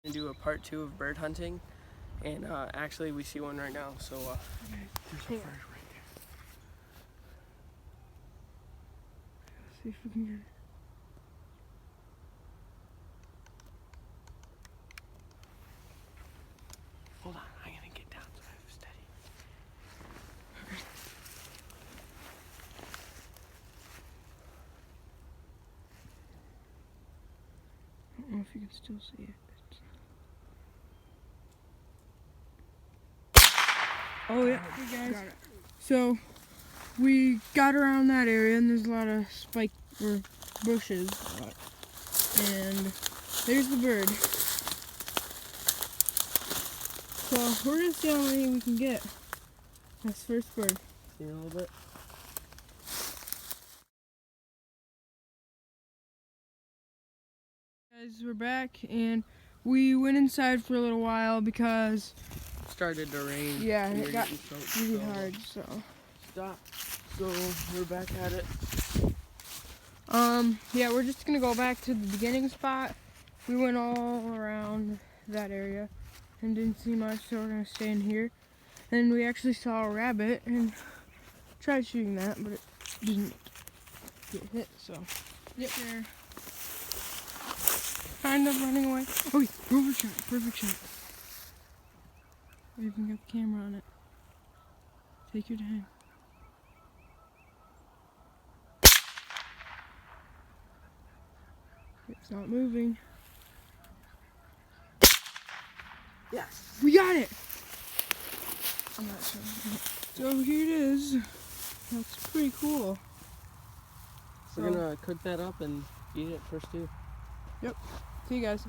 And do a part 2 of bird hunting, and actually we see one right now, so there's a bird right there. Let's see if we can get it. hold on, I'm gonna get down so I have steady. I don't know if you can still see it. Oh yeah, hey guys. So we got around that area and there's a lot of spike or bushes, and there's the bird. So we're gonna see how many we can get. That's the first bird. See a little bit? Guys, we're back and we went inside for a little while because It started to rain. yeah, and it we're got getting soaked, really so, hard. So Stop. So we're back at it. yeah, we're just gonna go back to the beginning spot. We went all around that area and didn't see much, so we're gonna stay in here. And we actually saw a rabbit and tried shooting that, but it didn't get hit. So yep, there. Kind of running away. Oh, perfect shot, perfect shot. We even got the camera on it. Take your time. It's not moving. Yes. We got it! I'm not sure. So here it is. That's pretty cool. We're gonna cook that up and eat it first too. See you guys.